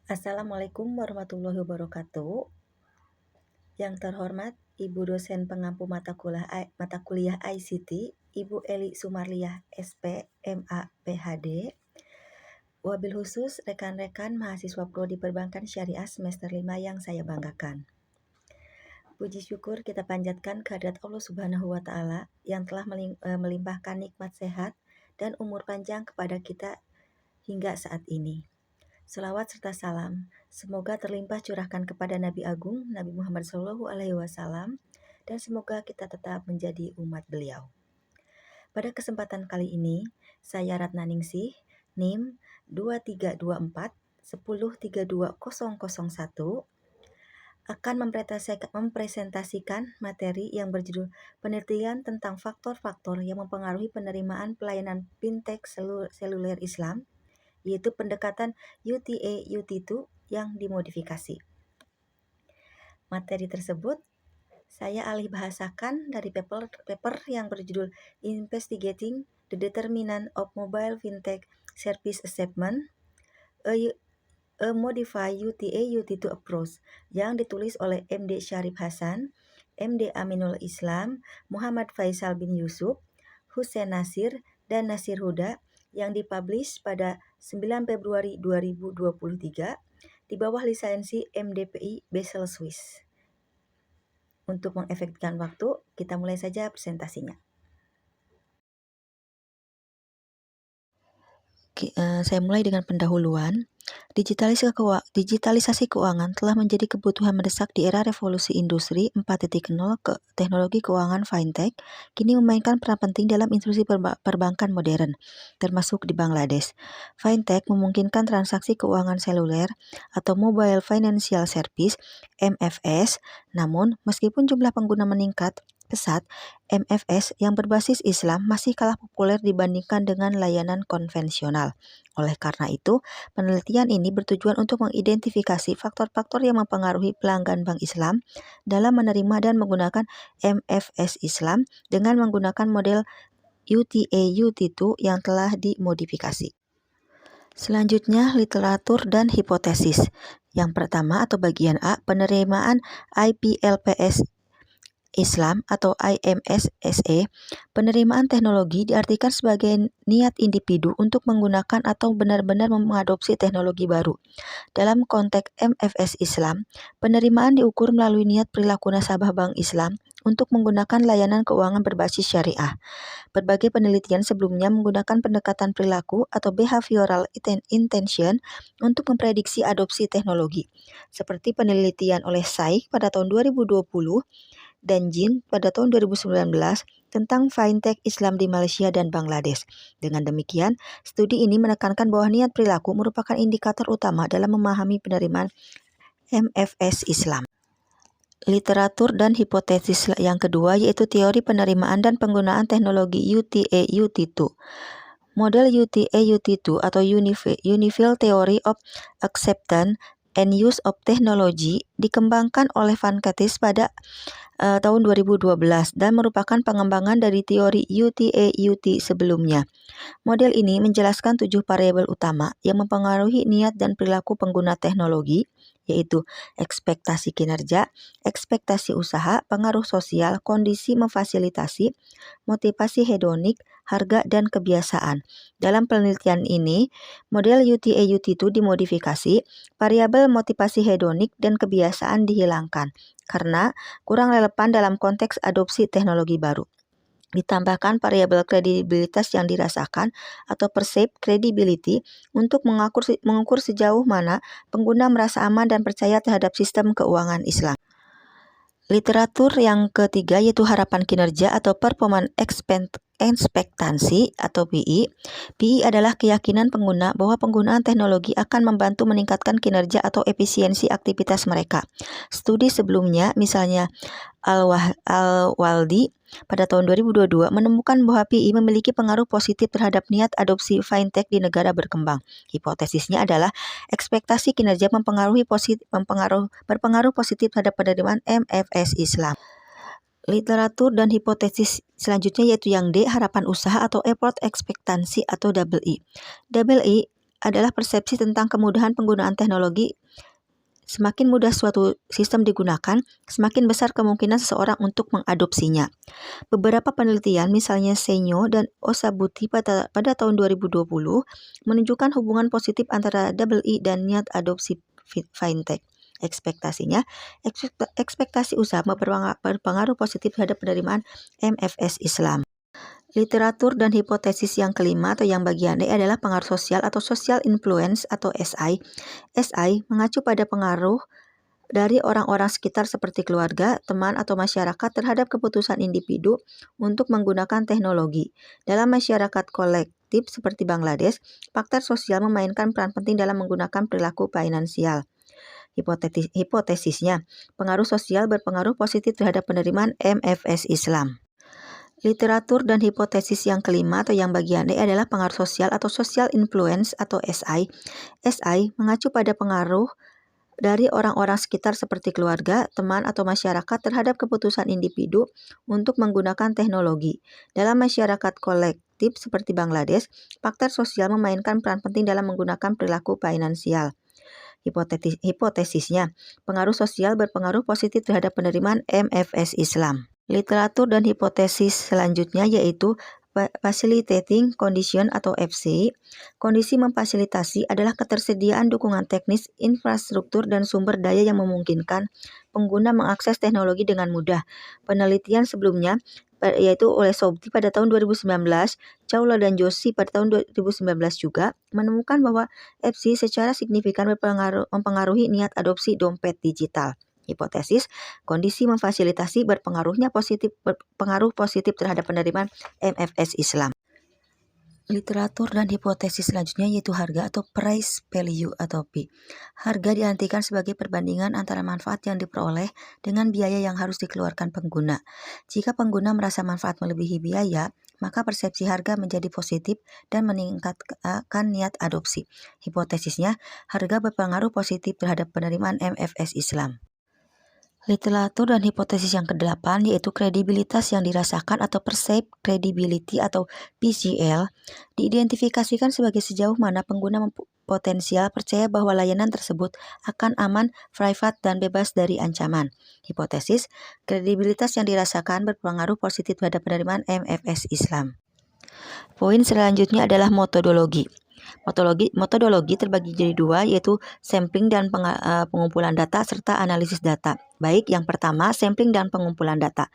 Assalamualaikum warahmatullahi wabarakatuh. Yang terhormat Ibu dosen pengampu mata kuliah ICT, Ibu Eli Sumarliah SP, MA, PhD. Wabil khusus rekan-rekan mahasiswa Prodi Perbankan Syariah semester 5 yang saya banggakan. Puji syukur kita panjatkan kehadirat Allah Subhanahu wa Ta'ala yang telah melimpahkan nikmat sehat dan umur panjang kepada kita hingga saat ini. Selawat serta salam semoga terlimpah curahkan kepada Nabi Agung Nabi Muhammad SAW, dan semoga kita tetap menjadi umat beliau. Pada kesempatan kali ini, saya Ratna Ningsih, NIM 2324 1032001, akan mempresentasikan materi yang berjudul penelitian tentang faktor-faktor yang mempengaruhi penerimaan pelayanan fintech seluler Islam, yaitu pendekatan UTA-UT2 yang dimodifikasi. Materi tersebut saya alih bahasakan dari paper yang berjudul Investigating the Determinant of Mobile Fintech Service Assessment, a Modified UTA-UT2 Approach, yang ditulis oleh MD Syarif Hasan, MD Aminul Islam, Muhammad Faisal bin Yusuf, Hussein Nasir, dan Nasir Huda, yang dipublish pada 9 Februari 2023 di bawah lisensi MDPI Basel, Swiss. Untuk mengefektifkan waktu, kita mulai saja presentasinya. Saya mulai dengan pendahuluan. Digitalisasi keuangan telah menjadi kebutuhan mendesak di era revolusi industri 4.0. Teknologi keuangan fintech kini memainkan peran penting dalam industri perbankan modern, termasuk di Bangladesh. Fintech memungkinkan transaksi keuangan seluler atau Mobile Financial Service (MFS). Namun, meskipun jumlah pengguna meningkat pesat, MFS yang berbasis Islam masih kalah populer dibandingkan dengan layanan konvensional. Oleh karena itu, penelitian ini bertujuan untuk mengidentifikasi faktor-faktor yang mempengaruhi pelanggan bank Islam dalam menerima dan menggunakan MFS Islam dengan menggunakan model UTA-UT2 yang telah dimodifikasi. Selanjutnya, literatur dan hipotesis. Yang pertama atau bagian A, penerimaan IPLPS Islam atau IMSSE. Penerimaan teknologi diartikan sebagai niat individu untuk menggunakan atau benar-benar mengadopsi teknologi baru. Dalam konteks MFS Islam, penerimaan diukur melalui niat perilaku nasabah bank Islam untuk menggunakan layanan keuangan berbasis syariah. Berbagai penelitian sebelumnya menggunakan pendekatan perilaku atau behavioral intention untuk memprediksi adopsi teknologi, seperti penelitian oleh Saik pada tahun 2020 dan Jin pada tahun 2019 tentang fintech Islam di Malaysia dan Bangladesh. Dengan demikian, studi ini menekankan bahwa niat perilaku merupakan indikator utama dalam memahami penerimaan MFS Islam. Literatur dan hipotesis yang kedua yaitu teori penerimaan dan penggunaan teknologi UTA-UT2. Model UTA-UT2 atau Unified Theory of Acceptance and Use of Technology dikembangkan oleh Van Kattis pada tahun 2012 dan merupakan pengembangan dari teori UTA-UT sebelumnya. Model ini menjelaskan 7 variabel utama yang mempengaruhi niat dan perilaku pengguna teknologi, yaitu ekspektasi kinerja, ekspektasi usaha, pengaruh sosial, kondisi memfasilitasi, motivasi hedonik, harga, dan kebiasaan. Dalam penelitian ini, model UTA-UT2 dimodifikasi, variabel motivasi hedonik dan kebiasaan dihilangkan karena kurang relevan dalam konteks adopsi teknologi baru. Ditambahkan variabel kredibilitas yang dirasakan atau perceived credibility untuk mengukur sejauh mana pengguna merasa aman dan percaya terhadap sistem keuangan Islam. Literatur yang ketiga yaitu harapan kinerja atau performance expectancy atau PI. PI adalah keyakinan pengguna bahwa penggunaan teknologi akan membantu meningkatkan kinerja atau efisiensi aktivitas mereka. Studi sebelumnya, misalnya Al-Waldi pada tahun 2022 menemukan bahwa PI memiliki pengaruh positif terhadap niat adopsi fintech di negara berkembang. Hipotesisnya adalah ekspektasi kinerja berpengaruh positif terhadap penerimaan MFS Islam. Literatur dan hipotesis selanjutnya yaitu yang D, harapan usaha atau effort expectancy atau double E. Double E adalah persepsi tentang kemudahan penggunaan teknologi. Semakin mudah suatu sistem digunakan, semakin besar kemungkinan seseorang untuk mengadopsinya. Beberapa penelitian, misalnya Senyo dan Osabuti pada tahun 2020, menunjukkan hubungan positif antara EE dan niat adopsi fintech. Ekspektasi usaha berpengaruh positif terhadap penerimaan MFS Islam. Literatur dan hipotesis yang kelima atau yang bagian D adalah pengaruh sosial atau social influence atau SI. SI mengacu pada pengaruh dari orang-orang sekitar seperti keluarga, teman, atau masyarakat terhadap keputusan individu untuk menggunakan teknologi. Dalam masyarakat kolektif seperti Bangladesh, faktor sosial memainkan peran penting dalam menggunakan perilaku finansial. Hipotesisnya, pengaruh sosial berpengaruh positif terhadap penerimaan MFS Islam. Literatur dan hipotesis yang kelima atau yang bagian D adalah pengaruh sosial atau social influence atau SI. SI mengacu pada pengaruh dari orang-orang sekitar seperti keluarga, teman, atau masyarakat terhadap keputusan individu untuk menggunakan teknologi. Dalam masyarakat kolektif seperti Bangladesh, faktor sosial memainkan peran penting dalam menggunakan perilaku finansial. Hipotesisnya, pengaruh sosial berpengaruh positif terhadap penerimaan MFS Islam. Literatur dan hipotesis selanjutnya yaitu Facilitating Condition atau FC. Kondisi memfasilitasi adalah ketersediaan dukungan teknis, infrastruktur, dan sumber daya yang memungkinkan pengguna mengakses teknologi dengan mudah. Penelitian sebelumnya yaitu oleh Sobti pada tahun 2019, Chawla dan Joshi pada tahun 2019 juga menemukan bahwa FC secara signifikan mempengaruhi niat adopsi dompet digital. Hipotesis, kondisi memfasilitasi berpengaruh positif terhadap penerimaan MFS Islam. Literatur dan hipotesis selanjutnya yaitu harga atau price value atau P. Harga diartikan sebagai perbandingan antara manfaat yang diperoleh dengan biaya yang harus dikeluarkan pengguna. Jika pengguna merasa manfaat melebihi biaya, maka persepsi harga menjadi positif dan meningkatkan niat adopsi. Hipotesisnya, harga berpengaruh positif terhadap penerimaan MFS Islam. Literatur dan hipotesis yang ke-8 yaitu kredibilitas yang dirasakan atau perceived credibility atau PCL diidentifikasikan sebagai sejauh mana pengguna potensial percaya bahwa layanan tersebut akan aman, private, dan bebas dari ancaman. Hipotesis, kredibilitas yang dirasakan berpengaruh positif terhadap penerimaan MFS Islam. Poin selanjutnya adalah metodologi. Metodologi terbagi jadi dua, yaitu sampling dan pengumpulan data serta analisis data. Baik, yang pertama, sampling dan pengumpulan data.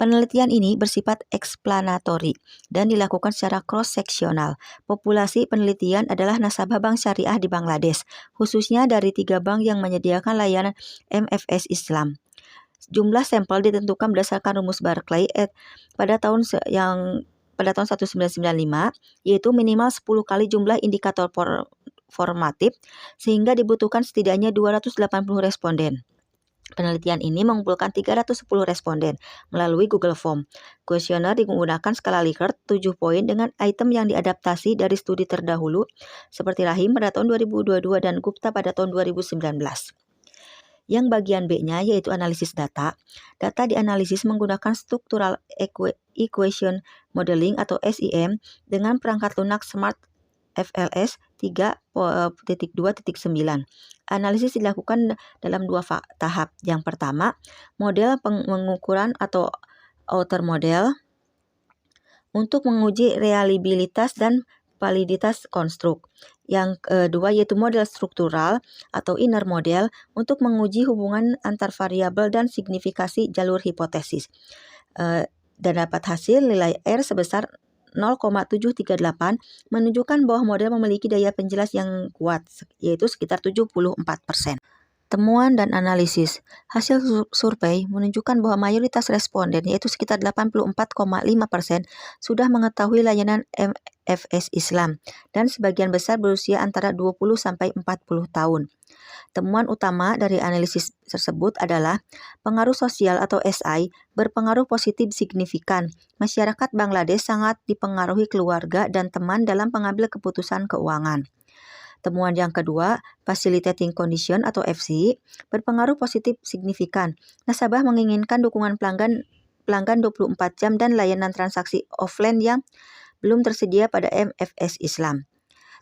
Penelitian ini bersifat explanatory dan dilakukan secara cross-seksional. Populasi penelitian adalah nasabah bank syariah di Bangladesh, khususnya dari 3 bank yang menyediakan layanan MFS Islam. Jumlah sampel ditentukan berdasarkan rumus Barclay pada tahun 1995, yaitu minimal 10 kali jumlah indikator formatif, sehingga dibutuhkan setidaknya 280 responden. Penelitian ini mengumpulkan 310 responden melalui Google Form. Kuesioner menggunakan skala Likert 7 poin dengan item yang diadaptasi dari studi terdahulu, seperti Rahim pada tahun 2022 dan Gupta pada tahun 2019. Yang bagian B-nya yaitu analisis data. Data dianalisis menggunakan Structural Equation Modeling atau SEM dengan perangkat lunak Smart FLS 3.2.9. Analisis dilakukan dalam 2 tahap. Yang pertama, model pengukuran atau outer model untuk menguji reliabilitas dan validitas konstruk. Yang kedua yaitu model struktural atau inner model untuk menguji hubungan antar variabel dan signifikasi jalur hipotesis. Dan dapat hasil nilai R sebesar 0,738 menunjukkan bahwa model memiliki daya penjelas yang kuat, yaitu sekitar 74%. Temuan dan analisis. Hasil survei menunjukkan bahwa mayoritas responden, yaitu sekitar 84,5%, sudah mengetahui layanan MFS Islam dan sebagian besar berusia antara 20 sampai 40 tahun. Temuan utama dari analisis tersebut adalah pengaruh sosial atau SI berpengaruh positif signifikan. Masyarakat Bangladesh sangat dipengaruhi keluarga dan teman dalam pengambil keputusan keuangan. Temuan yang kedua, Facilitating Condition atau FC, berpengaruh positif signifikan. Nasabah menginginkan dukungan pelanggan 24 jam dan layanan transaksi offline yang belum tersedia pada MFS Islam.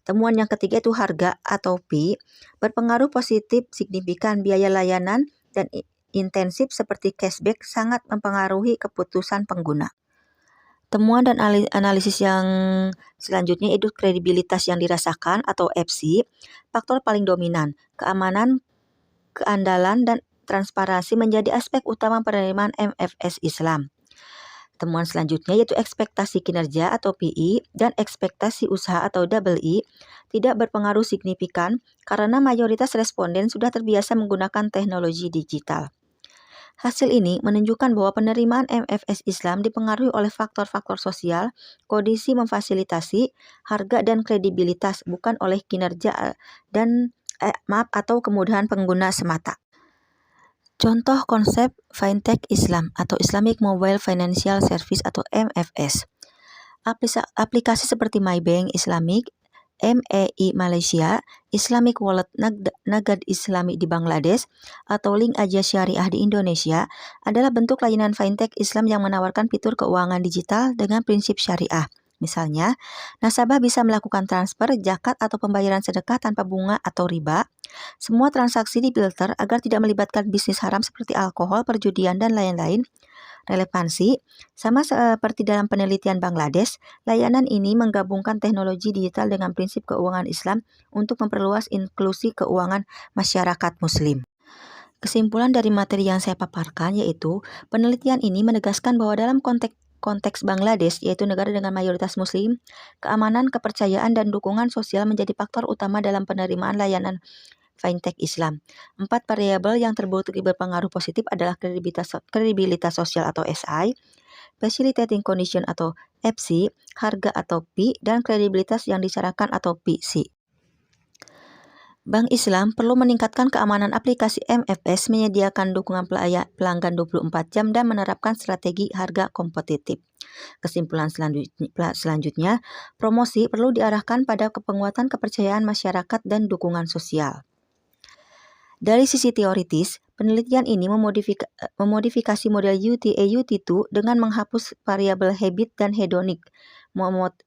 Temuan yang ketiga itu harga atau P, berpengaruh positif signifikan biaya layanan dan intensif seperti cashback sangat mempengaruhi keputusan pengguna. Temuan dan analisis yang selanjutnya itu kredibilitas yang dirasakan atau FC, faktor paling dominan, keamanan, keandalan, dan transparansi menjadi aspek utama penerimaan MFS Islam. Temuan selanjutnya yaitu ekspektasi kinerja atau PI dan ekspektasi usaha atau double I tidak berpengaruh signifikan karena mayoritas responden sudah terbiasa menggunakan teknologi digital. Hasil ini menunjukkan bahwa penerimaan MFS Islam dipengaruhi oleh faktor-faktor sosial, kondisi memfasilitasi, harga dan kredibilitas, bukan oleh kinerja atau kemudahan pengguna semata. Contoh konsep Fintech Islam atau Islamic Mobile Financial Service atau MFS. Aplikasi seperti MyBank Islamic, MEI Malaysia, Islamic Wallet Nagad Islami di Bangladesh, atau Link Aja Syariah di Indonesia adalah bentuk layanan fintech Islam yang menawarkan fitur keuangan digital dengan prinsip syariah. Misalnya, nasabah bisa melakukan transfer, zakat, atau pembayaran sedekah tanpa bunga atau riba. Semua transaksi difilter agar tidak melibatkan bisnis haram seperti alkohol, perjudian, dan lain-lain. Relevansi, sama seperti dalam penelitian Bangladesh, layanan ini menggabungkan teknologi digital dengan prinsip keuangan Islam untuk memperluas inklusi keuangan masyarakat Muslim. Kesimpulan dari materi yang saya paparkan yaitu, penelitian ini menegaskan bahwa dalam konteks Bangladesh, yaitu negara dengan mayoritas Muslim, keamanan, kepercayaan, dan dukungan sosial menjadi faktor utama dalam penerimaan layanan Fintech Islam. 4 variabel yang terbukti berpengaruh positif adalah kredibilitas sosial atau SI, facilitating condition atau FC, harga atau P, dan kredibilitas yang disarankan atau PC. Bank Islam perlu meningkatkan keamanan aplikasi MFS, menyediakan dukungan pelanggan 24 jam, dan menerapkan strategi harga kompetitif. Kesimpulan selanjutnya, promosi perlu diarahkan pada penguatan kepercayaan masyarakat dan dukungan sosial. Dari sisi teoritis, penelitian ini memodifikasi model UT2 dengan menghapus variabel habit dan hedonic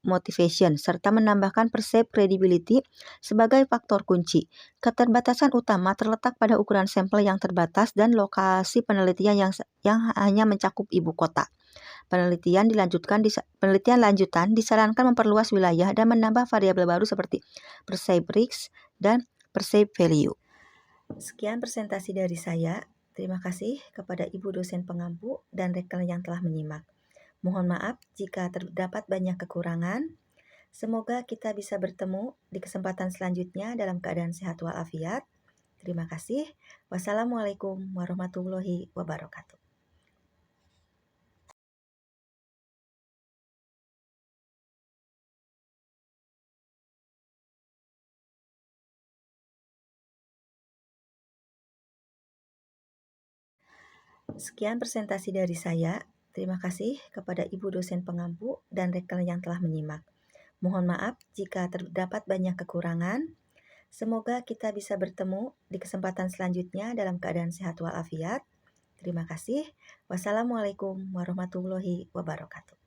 motivation, serta menambahkan perceived credibility sebagai faktor kunci. Keterbatasan utama terletak pada ukuran sampel yang terbatas dan lokasi penelitian yang hanya mencakup ibu kota. Penelitian lanjutan disarankan memperluas wilayah dan menambah variabel baru seperti perceived risk dan perceived value. Sekian presentasi dari saya. Terima kasih kepada Ibu dosen pengampu dan rekan yang telah menyimak. Mohon maaf jika terdapat banyak kekurangan. Semoga kita bisa bertemu di kesempatan selanjutnya dalam keadaan sehat walafiat. Terima kasih. Wassalamualaikum warahmatullahi wabarakatuh. Sekian presentasi dari saya. Terima kasih kepada Ibu dosen pengampu dan rekan yang telah menyimak. Mohon maaf jika terdapat banyak kekurangan. Semoga kita bisa bertemu di kesempatan selanjutnya dalam keadaan sehat walafiat. Terima kasih. Wassalamualaikum warahmatullahi wabarakatuh.